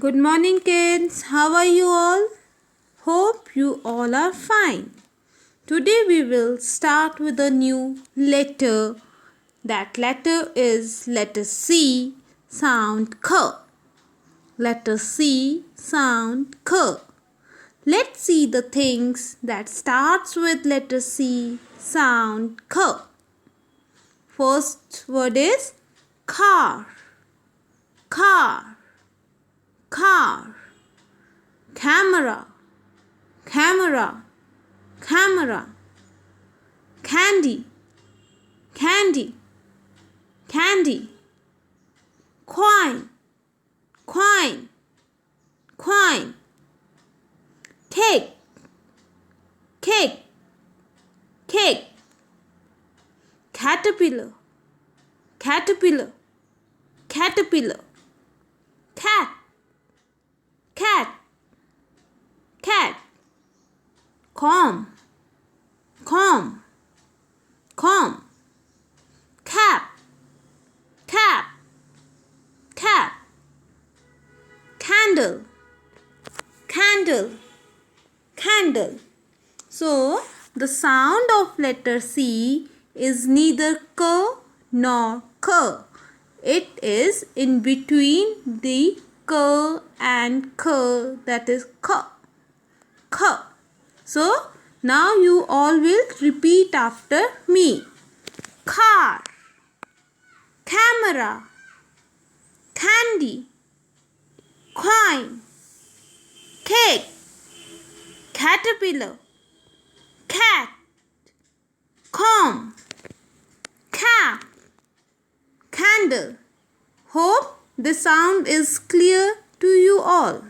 Good morning, kids. How are you all? Hope you all are fine. Today we will start with a new letter. That letter is letter C, sound K. Letter C, sound K. Let's see the things that starts with letter C, sound K. First word is car. Car. Car. Camera. Camera. Camera. Candy. Candy. Candy. Coin. Coin. Coin. Cake. Cake. Cake. Caterpillar. Caterpillar. Caterpillar. Cat. Cat. Cat. Comb. Comb. Comb. Cap. Cap. Cap. Candle. Candle. Candle. So, the sound of letter C is neither K nor K. It is in between the K and K, that is K. K. So, now you all will repeat after me. Car. Camera. Candy. Coin. Cake. Caterpillar. Cat. Comb. Cap. Candle. Hope the sound is clear to you all.